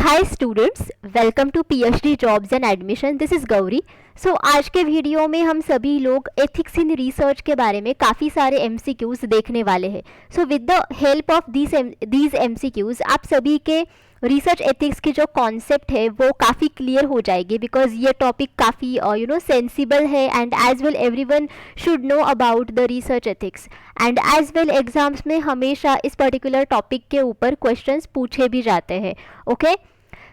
Hi students, welcome to PhD jobs and admission. This is Gauri. सो आज के video में हम सभी लोग एथिक्स इन रिसर्च के बारे में काफ़ी सारे एमसीक्यूज़ देखने वाले हैं। So with the help of these MCQs आप सभी के रिसर्च एथिक्स की जो कॉन्सेप्ट है वो काफ़ी क्लियर हो जाएगी, बिकॉज ये टॉपिक काफ़ी सेंसिबल है and as well everyone should know about the research ethics. And as well exams में हमेशा इस पर्टिकुलर टॉपिक के ऊपर क्वेश्चंस पूछे भी जाते हैं। ओके,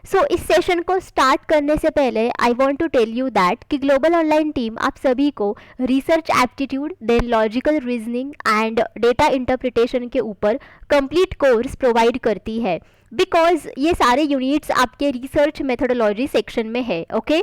सो इस सेशन को स्टार्ट करने से पहले I want to tell you that कि ग्लोबल ऑनलाइन टीम आप सभी को research aptitude, then logical reasoning and data interpretation के ऊपर कंप्लीट कोर्स प्रोवाइड करती है, बिकॉज ये सारे यूनिट्स आपके रिसर्च मेथोडोलॉजी सेक्शन में है। ओके,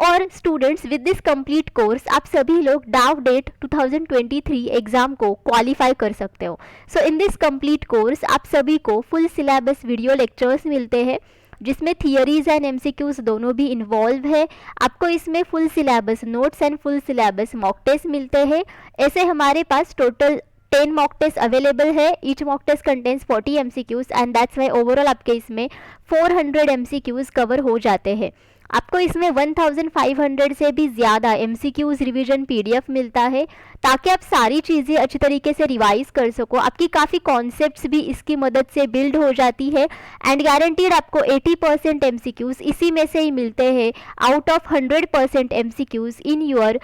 और students with this complete course आप सभी लोग डाव डेट 2023 एग्जाम को क्वालिफाई कर सकते हो। सो इन दिस कंप्लीट कोर्स आप सभी को फुल सिलेबस वीडियो लेक्चर्स मिलते हैं, जिसमें थियरीज एंड एमसीक्यूज दोनों भी इन्वॉल्व है। आपको इसमें full syllabus notes and full syllabus mock test मिलते हैं। ऐसे हमारे पास टोटल 10 मॉक टेस्ट अवेलेबल है। Each mock test contains 40 MCQs and that's why overall आपके इसमें 400 एमसीक्यूज कवर हो जाते हैं। आपको इसमें 1500 से भी ज़्यादा एमसीक्यूज रिवीजन पीडीएफ मिलता है, ताकि आप सारी चीज़ें अच्छी तरीके से रिवाइज कर सको। आपकी काफ़ी कॉन्सेप्ट्स भी इसकी मदद से बिल्ड हो जाती है एंड गारंटीड आपको 80% एमसीक्यूज इसी में से ही मिलते हैं out of 100% MCQs in your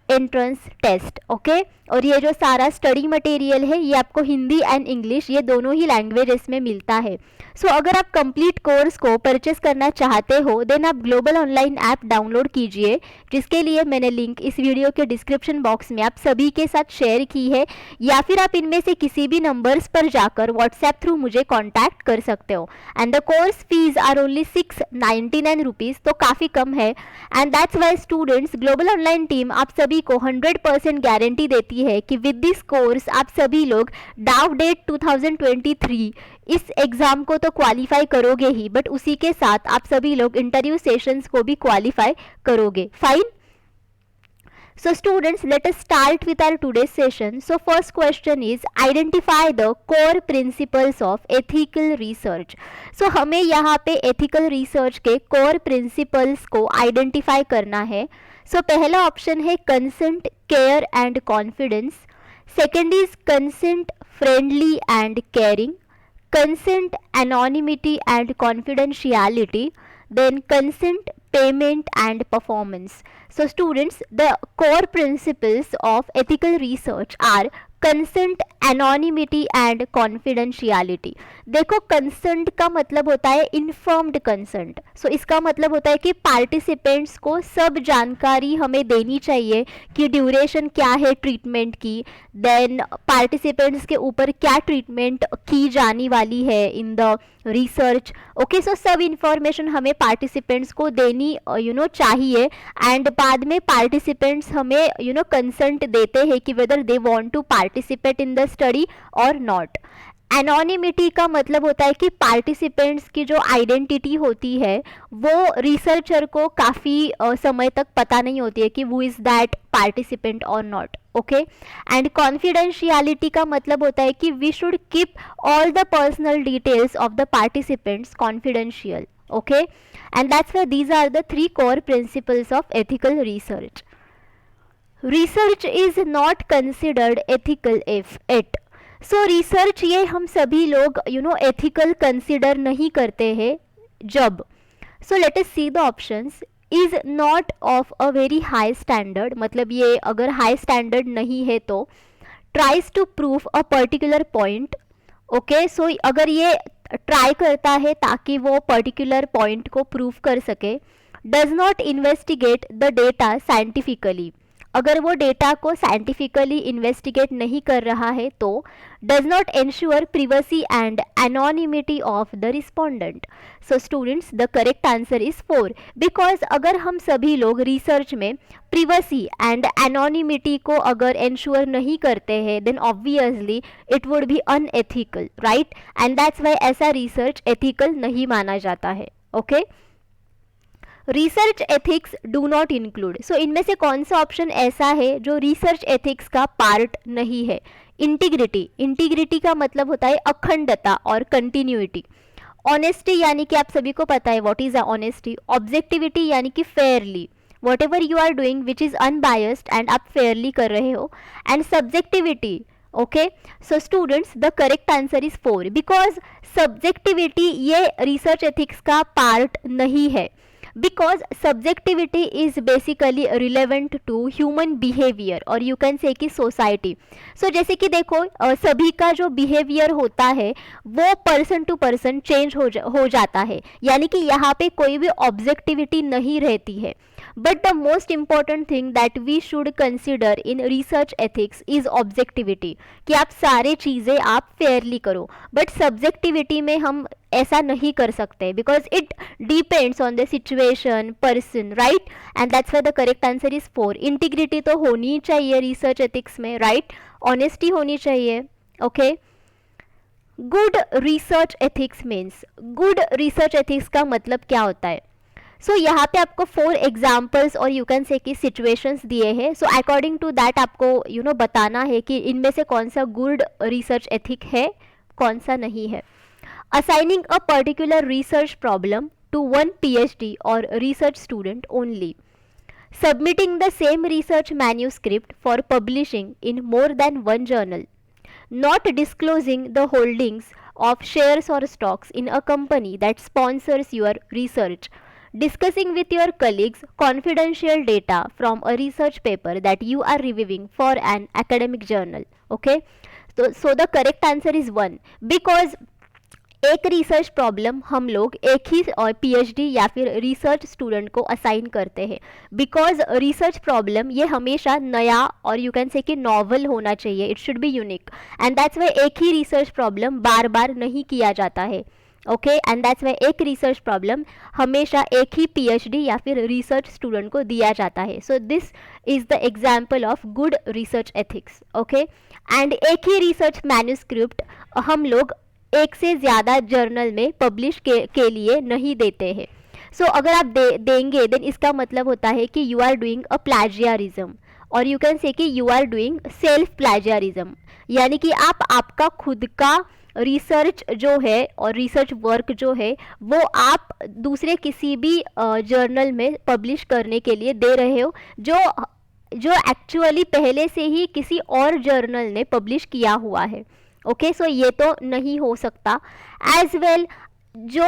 entrance test. Okay, और ये जो सारा स्टडी मटेरियल है ये आपको हिंदी एंड इंग्लिश ये दोनों ही लैंग्वेजेस में मिलता है। सो अगर आप कंप्लीट कोर्स को परचेस करना चाहते हो देन आप ग्लोबल ऑनलाइन ऐप डाउनलोड कीजिए, जिसके लिए मैंने लिंक इस वीडियो के डिस्क्रिप्शन बॉक्स में आप सभी के साथ शेयर की है, या फिर आप इनमें से किसी भी नंबर्स पर जाकर व्हाट्सएप थ्रू मुझे कॉन्टैक्ट कर सकते हो। And the course fees are only 699 rupees, तो काफ़ी कम है। And that's why students global online team आप सभी को 100% गारंटी देती है कि विद दिस कोर्स आप सभी लोग डाव डेट 2023 इस एग्जाम को तो क्वालिफाई करोगे ही, बट उसी के साथ आप सभी लोग इंटरव्यू सेशंस को भी क्वालिफाई करोगे। Fine. So students, let us start with our today's session. So first question is identify the core principles of ethical research. So हमें यहाँ पे ethical research के core principles को identify करना है। So पहला ऑप्शन है consent, care and confidence. Second is consent, friendly and caring. Consent, anonymity and confidentiality. Then consent, payment and performance. So students, the core principles of ethical research are consent, anonymity and confidentiality. देखो, consent का मतलब होता है informed consent. सो इसका मतलब होता है कि पार्टिसिपेंट्स को सब जानकारी हमें देनी चाहिए कि ड्यूरेशन क्या है ट्रीटमेंट की, देन पार्टिसिपेंट्स के ऊपर क्या ट्रीटमेंट की जाने वाली है इन द रिसर्च। ओके, सो सब इंफॉर्मेशन हमें पार्टिसिपेंट्स को देनी चाहिए। एंड बाद में पार्टिसिपेंट्स हमें कंसेंट देते हैं कि whether they want to participate in the study और नॉट। एनोनिमिटी का मतलब होता है कि पार्टिसिपेंट्स की जो आइडेंटिटी होती है वो रिसर्चर को काफ़ी समय तक पता नहीं होती है कि वो इज़ दैट पार्टिसिपेंट और नॉट। ओके, एंड कॉन्फिडेंशियलिटी का मतलब होता है कि we should keep all the personal details of the participants confidential. Okay, and that's why these are the 3 core principles of ethical research. Research is not considered ethical if it. So research ये हम सभी लोग ethical consider नहीं करते हैं जब। So let us see the options. Is not of a very high standard, मतलब ये अगर हाई स्टैंडर्ड नहीं है तो। Tries to prove a particular point. Okay, so अगर ये ट्राई करता है ताकि वो पर्टिकुलर पॉइंट को प्रूव कर सके। Does not investigate the data scientifically, अगर वो डेटा को साइंटिफिकली इन्वेस्टिगेट नहीं कर रहा है तो। Does not ensure privacy and anonymity of the respondent. So students, the correct answer is 4, because अगर हम सभी लोग रिसर्च में प्रिवेसी एंड एनोनिमिटी को अगर एंश्योर नहीं करते हैं then obviously it would be unethical, right? And that's why ऐसा रिसर्च एथिकल नहीं माना जाता है। Okay, research ethics do not include. So इनमें से कौन सा ऑप्शन ऐसा है जो रिसर्च एथिक्स का पार्ट नहीं है? इंटीग्रिटी। इंटीग्रिटी का मतलब होता है अखंडता और कंटिन्यूटी। ऑनेस्टी यानी कि आप सभी को पता है व्हाट इज ऑनेस्टी. ऑब्जेक्टिविटी यानी कि fairly, whatever you are doing which is unbiased and आप फेयरली कर रहे हो. And subjectivity. Okay, so students the correct answer is 4 because subjectivity ये रिसर्च एथिक्स का पार्ट नहीं है. Because subjectivity is basically relevant to human behaviour और you can say कि सोसाइटी. सो जैसे कि देखो सभी का जो बिहेवियर होता है वो पर्सन टू पर्सन चेंज हो जाता है, यानी कि यहाँ पे कोई भी ऑब्जेक्टिविटी नहीं रहती है. But the most important thing that we should consider in research ethics is objectivity, कि आप सारे चीज़ें आप फेयरली करो. बट सब्जेक्टिविटी में हम ऐसा नहीं कर सकते because it depends on the situation, person, right. And that's why the correct answer is 4. Integrity तो होनी चाहिए रिसर्च एथिक्स में, राइट. ऑनेस्टी होनी चाहिए. Okay, good research ethics means, good research ethics का मतलब क्या होता है. सो यहाँ पे आपको 4 एग्जाम्पल्स और यू कैन से कि सिचुएशंस दिए हैं. सो अकॉर्डिंग टू दैट आपको बताना है कि इनमें से कौन सा गुड रिसर्च एथिक है, कौन सा नहीं है. Assigning a particular research problem to one PhD और research student only. Submitting the same research manuscript for publishing in more than one journal. Not disclosing the holdings of shares or stocks in a company that sponsors your research. Discussing with your colleagues confidential data from a research paper that you are reviewing for an academic journal. Okay, so the correct answer is 1 because एक research problem हम लोग एक ही PhD या फिर research student को assign करते हैं. Because research problem ये हमेशा नया और यू कैन से कि नॉवल होना चाहिए, it should be unique. And that's Y एक ही रिसर्च प्रॉब्लम बार बार नहीं किया जाता है. ओके, एंड दैट्स वाई एक रिसर्च प्रॉब्लम हमेशा एक ही PhD या फिर रिसर्च स्टूडेंट को दिया जाता है. सो this is the example of good research ethics. Okay, and एक ही रिसर्च मैन्यूस्क्रिप्ट हम लोग एक से ज़्यादा जर्नल में पब्लिश के लिए नहीं देते हैं. सो अगर आप देंगे देन इसका मतलब होता है कि you are doing a plagiarism और यू कैन से कि you are doing self plagiarism, यानी कि आप आपका खुद का रिसर्च जो है और रिसर्च वर्क जो है वो आप दूसरे किसी भी जर्नल में पब्लिश करने के लिए दे रहे हो जो एक्चुअली पहले से ही किसी और जर्नल ने पब्लिश किया हुआ है. ओके, सो ये तो नहीं हो सकता. एज वेल जो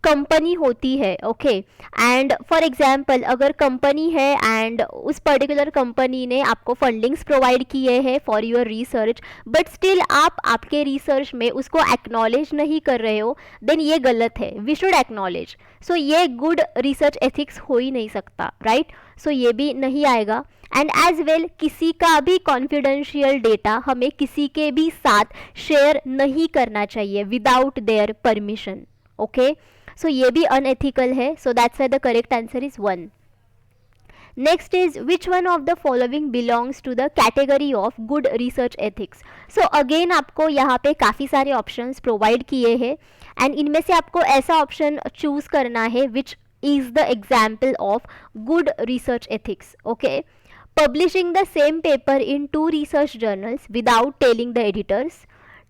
कंपनी होती है, ओके, एंड फॉर एग्जांपल अगर कंपनी है एंड उस पर्टिकुलर कंपनी ने आपको फंडिंग्स प्रोवाइड किए हैं for your research, but still आप आपके रिसर्च में उसको एक्नॉलेज नहीं कर रहे हो, देन ये गलत है. We should acknowledge. सो ये गुड रिसर्च एथिक्स हो ही नहीं सकता, राइट. सो ये भी नहीं आएगा. एंड एज वेल किसी का भी कॉन्फिडेंशियल डेटा हमें किसी के भी साथ शेयर नहीं करना चाहिए without their permission. Okay, so ये भी अनएथिकल है. So that's why the correct answer is 1. Next is which one of the following belongs to the category of good research ethics. So again आपको यहाँ पे काफ़ी सारे ऑप्शंस प्रोवाइड किए हैं एंड इनमें से आपको ऐसा ऑप्शन चूज करना है which is the example of good research ethics. Okay, publishing the same paper in 2 research journals without telling the editors,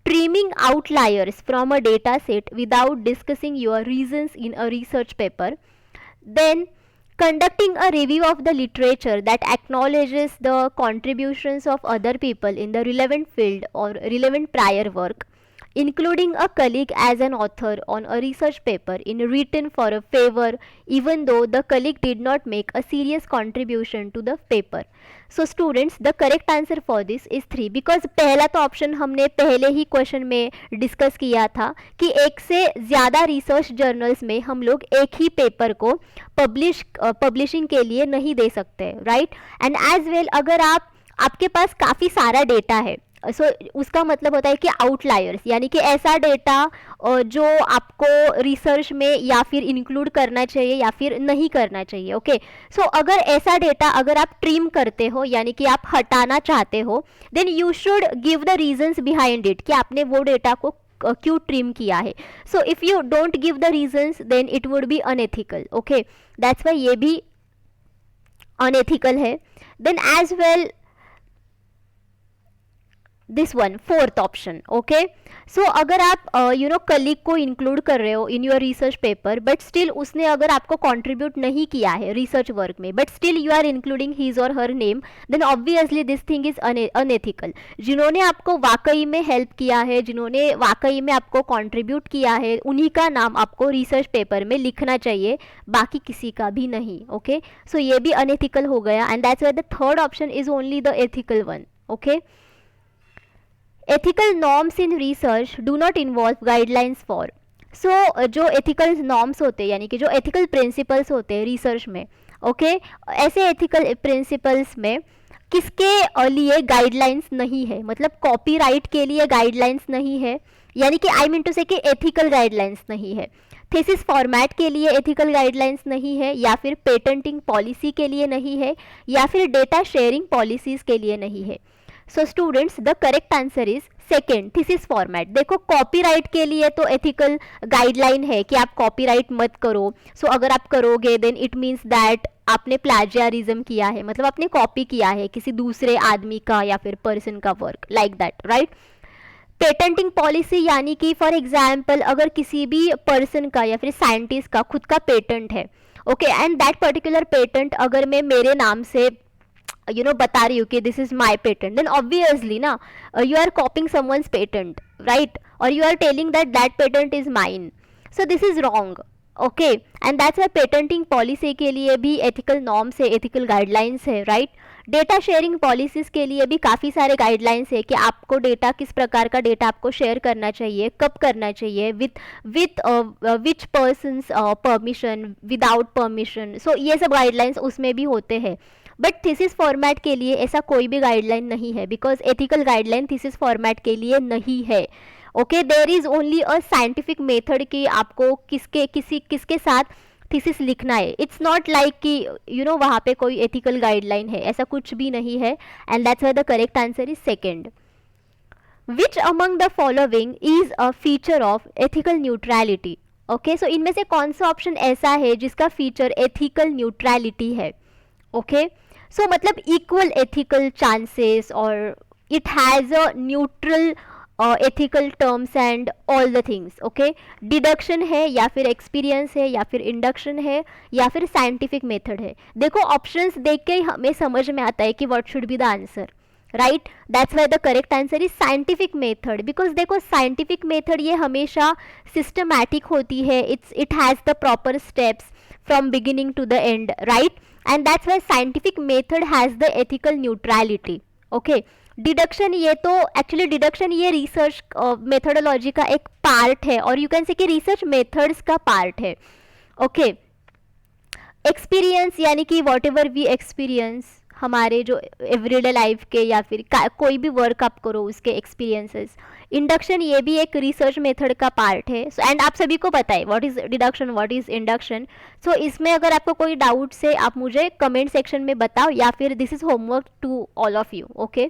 trimming outliers from a data set without discussing your reasons in a research paper, then conducting a review of the literature that acknowledges the contributions of other people in the relevant field or relevant prior work, including a colleague as an author on a research paper in written for a favor even though the colleague did not make a serious contribution to the paper. So students, the correct answer for this is 3 because पहला तो option हमने पहले ही question में discuss किया था कि एक से ज़्यादा रिसर्च जर्नल्स में हम लोग एक ही पेपर को पब्लिशिंग के लिए नहीं दे सकते, राइट. एंड एज वेल अगर आपके पास काफ़ी सारा डेटा है, सो उसका मतलब होता है कि आउटलायर्स, यानी कि ऐसा डेटा जो आपको रिसर्च में या फिर इंक्लूड करना चाहिए या फिर नहीं करना चाहिए. ओके, सो अगर ऐसा डेटा अगर आप ट्रिम करते हो यानी कि आप हटाना चाहते हो, then you should give the reasons behind it कि आपने वो डेटा को क्यों ट्रिम किया है. So if you don't give the reasons then it would be unethical. Okay, that's why ये भी अनएथिकल है. Then as well this one, fourth option. Okay, so अगर आप कलीग को इंक्लूड कर रहे हो in your research paper, but still उसने अगर आपको कंट्रीब्यूट नहीं किया है रिसर्च वर्क में, but still you are including his or her name, then obviously this thing is unethical. जिन्होंने आपको वाकई में हेल्प किया है, जिन्होंने वाकई में आपको कंट्रीब्यूट किया है, उन्हीं का नाम आपको रिसर्च पेपर में लिखना चाहिए, बाकी किसी का भी नहीं. ओके, सो ये भी अनएथिकल हो गया, and that's why the third option is only the ethical one. Okay, ethical norms in research do not involve guidelines for. so जो ethical norms होते हैं, यानी कि जो ethical principles होते हैं रिसर्च में, ओके, ऐसे ethical principles में किसके लिए गाइडलाइंस नहीं है, मतलब कॉपीराइट के लिए गाइडलाइंस नहीं है, यानी कि आई मीन टू से कि एथिकल गाइडलाइंस नहीं है, थीसिस फॉर्मेट के लिए एथिकल गाइडलाइंस नहीं है, या फिर पेटेंटिंग पॉलिसी के लिए नहीं है, या फिर डेटा शेयरिंग पॉलिसीज के लिए नहीं है. सो students, the correct answer is second, thesis format. देखो, कॉपीराइट के लिए तो एथिकल गाइडलाइन है कि आप कॉपीराइट मत करो. सो अगर आप करोगे देन इट मीन्स दैट आपने प्लाजियारिज्म किया है, मतलब आपने कॉपी किया है किसी दूसरे आदमी का या फिर पर्सन का work, like that, right. Patenting policy यानी कि फॉर एग्जाम्पल अगर किसी भी पर्सन का या फिर साइंटिस्ट का खुद का पेटेंट है, okay, and that particular patent अगर मैं मेरे नाम से बता रही हूँ कि this is my patent, then obviously ना you are copying someone's patent, right, और you are telling that that patent is mine. So this is wrong. Okay, and that's why patenting policy के लिए भी एथिकल नॉर्म्स है, ethical guidelines है, right. Data sharing policies के लिए भी काफ़ी सारे गाइडलाइंस है कि आपको डेटा, किस प्रकार का डेटा आपको शेयर करना चाहिए, कब करना चाहिए, with which person's permission, without permission. So ये सब गाइडलाइंस उसमें भी होते हैं. बट थीसिस फॉर्मेट के लिए ऐसा कोई भी गाइडलाइन नहीं है, because ethical guideline thesis format के लिए नहीं है. Okay, there is only a scientific method कि आपको किसके साथ थीसिस लिखना है. इट्स नॉट लाइक कि वहाँ पे कोई एथिकल गाइडलाइन है, ऐसा कुछ भी नहीं है. And that's why the correct answer is second. Which among the following is a feature of ethical neutrality. Okay, so इनमें से कौन सा ऑप्शन ऐसा है जिसका फीचर एथिकल न्यूट्रलिटी है. ओके, सो मतलब इक्वल एथिकल चांसेस, और it has a neutral ethical terms and all the things. Okay, deduction है, या फिर एक्सपीरियंस है, या फिर इंडक्शन है, या फिर साइंटिफिक मेथड है. देखो, ऑप्शंस देख के ही हमें समझ में आता है कि what should be the answer, right. That's why the correct answer is scientific method. Because देखो, साइंटिफिक मेथड ये हमेशा सिस्टमैटिक होती है, it has the proper steps from beginning to the end, right. And that's why scientific method has the ethical neutrality. Okay, deduction, ये तो actually deduction ये research methodology का एक पार्ट है, और यू कैन से कि रिसर्च मेथड्स का part है. ओके, एक्सपीरियंस यानी कि वॉट एवर वी एक्सपीरियंस, हमारे जो एवरीडे लाइफ के या फिर कोई भी वर्क आप करो उसके एक्सपीरियंसेस. इंडक्शन ये भी एक रिसर्च मेथड का पार्ट है. सो एंड आप सभी को पता है what is deduction, what is induction. So इसमें अगर आपको कोई डाउट है आप मुझे कमेंट सेक्शन में बताओ, या फिर this is homework to all of you. Okay,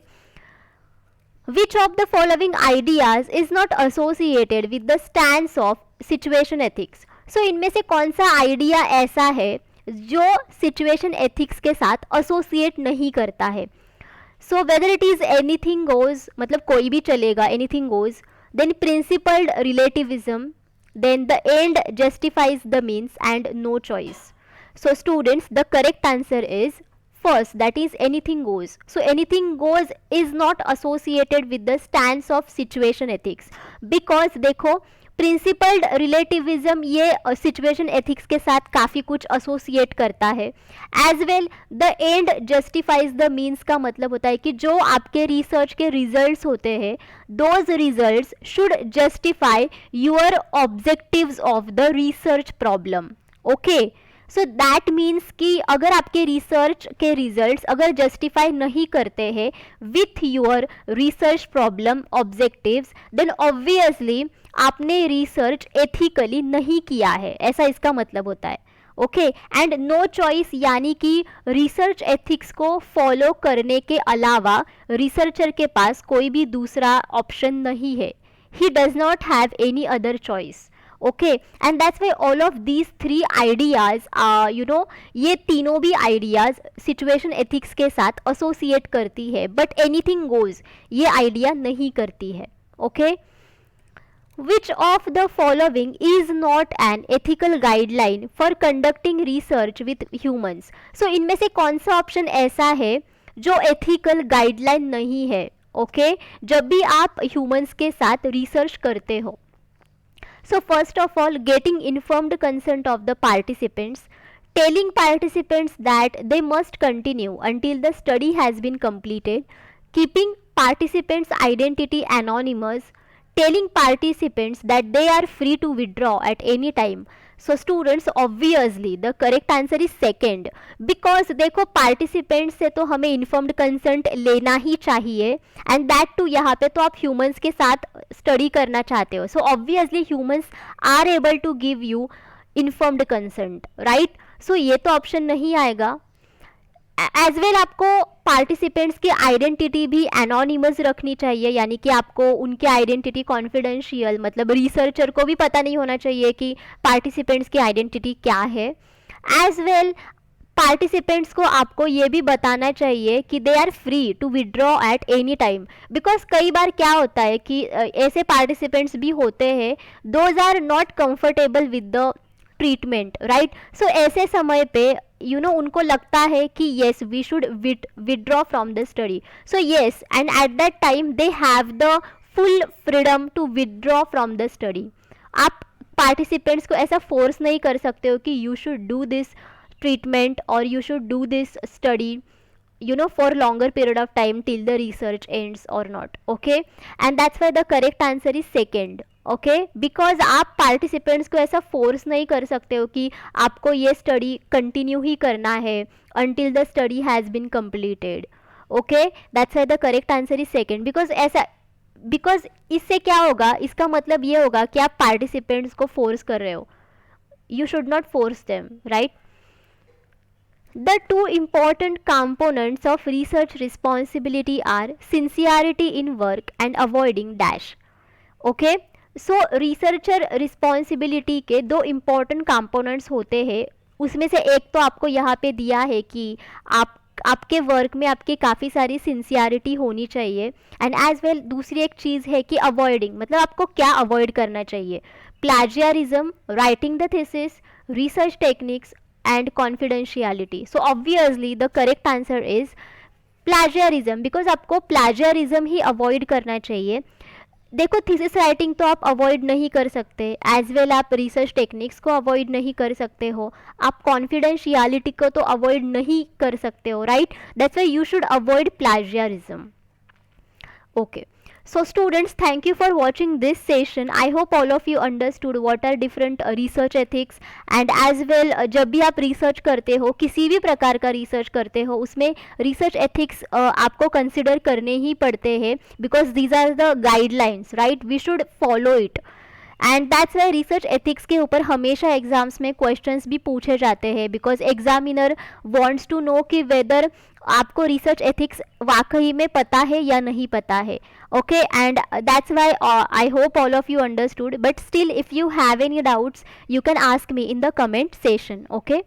which of the following ideas is not associated with the stance of situation ethics. so इनमें से कौन सा आइडिया ऐसा है जो सिचुएशन एथिक्स के साथ एसोसिएट नहीं करता है. So whether it is anything goes, मतलब कोई भी चलेगा, anything goes, then principled relativism, then the end justifies the means, and no choice. So students, the correct answer is first, that is anything goes. so anything goes is not associated with the stance of situation ethics, because देखो, principled relativism ये situation ethics के साथ काफ़ी कुछ associate करता है. As well the end justifies the means का मतलब होता है कि जो आपके रिसर्च के रिजल्ट्स होते हैं, those results should justify your objectives of the research problem. Okay, so that means कि अगर आपके रिसर्च के रिजल्ट्स अगर जस्टिफाई नहीं करते हैं with your research problem objectives, then obviously आपने रिसर्च एथिकली नहीं किया है, ऐसा इसका मतलब होता है. ओके, एंड नो चॉइस यानी कि रिसर्च एथिक्स को फॉलो करने के अलावा रिसर्चर के पास कोई भी दूसरा ऑप्शन नहीं है. He does not have any other choice. Okay and that's why all of these three ideas ये तीनों भी आइडियाज सिचुएशन एथिक्स के साथ एसोसिएट करती है, बट एनीथिंग गोज ये आइडिया नहीं करती है. Okay, Which of the following is not an ethical guideline for conducting research with humans? So इनमें से कौन सा ऑप्शन ऐसा है जो एथिकल गाइडलाइन नहीं है? ओके, जब भी आप ह्यूमंस के साथ रिसर्च करते हो. So first of all, getting informed consent of the participants, telling participants that they must continue until the study has been completed, keeping participants' identity anonymous, telling participants that they are free to withdraw at any time. So students, obviously the correct answer is second, because देखो participants से तो हमें informed consent लेना ही चाहिए, and that too यहाँ पे तो आप humans के साथ study करना चाहते हो. So obviously humans are able to give you informed consent, right? So ये तो option नहीं आएगा. एज वेल आपको पार्टिसिपेंट्स की आइडेंटिटी भी एनोनिमस रखनी चाहिए, यानी कि आपको उनकी आइडेंटिटी कॉन्फिडेंशियल, मतलब रिसर्चर को भी पता नहीं होना चाहिए कि पार्टिसिपेंट्स की आइडेंटिटी क्या है. एज वेल पार्टिसिपेंट्स को आपको ये भी बताना चाहिए कि they are free to withdraw at any time, because कई बार क्या होता है कि ऐसे पार्टिसिपेंट्स भी होते हैं those are not comfortable with the treatment, right? So ऐसे समय पे उनको लगता है कि yes we should withdraw from the study. So yes, and at that time they have the full freedom to withdraw from the study. आप participants को ऐसा फोर्स नहीं कर सकते हो कि you should do this treatment or you should do this study for longer period of time till the research ends or not. Okay, and that's why the correct answer is second. Okay, because आप participants को ऐसा force नहीं कर सकते हो कि आपको ये स्टडी कंटिन्यू ही करना है until the study has been completed. Okay, that's why the correct answer is second, because इससे क्या होगा, इसका मतलब ये होगा कि आप पार्टिसिपेंट्स को फोर्स कर रहे हो. You should not force them, right? The two important components of research responsibility are sincerity in work and avoiding dash. Okay, so researcher responsibility के दो important components होते हैं. उसमें से एक तो आपको यहाँ पे दिया है कि आपके वर्क में आपकी काफ़ी सारी सिंसियरिटी होनी चाहिए. एंड एज वेल दूसरी एक चीज़ है कि अवॉइडिंग, मतलब आपको क्या अवॉइड करना चाहिए? Plagiarism, writing the thesis, research techniques and confidentiality. So obviously the correct answer is plagiarism, because आपको plagiarism ही avoid करना चाहिए. देखो थीसिस राइटिंग तो आप अवॉइड नहीं कर सकते, एज वेल आप रिसर्च टेक्निक्स को अवॉइड नहीं कर सकते हो, आप कॉन्फिडेंशियलिटी को तो अवॉइड नहीं कर सकते हो, right? That's why you should avoid plagiarism. Okay, so students, thank you for watching this session. I hope all of you understood what are different research ethics, and as well जब भी आप research करते हो, किसी भी प्रकार का research करते हो, उसमें रिसर्च एथिक्स आपको कंसिडर करने ही पड़ते हैं, because these are the guidelines, right? We should follow it. And that's why research ethics के ऊपर हमेशा एग्जाम्स में क्वेश्चंस भी पूछे जाते हैं, because examiner wants to know कि वेदर आपको रिसर्च एथिक्स वाकई में पता है या नहीं पता है. Okay, and that's why I hope all of you understood, but still if you have any doubts you can ask me in the comment section. Okay.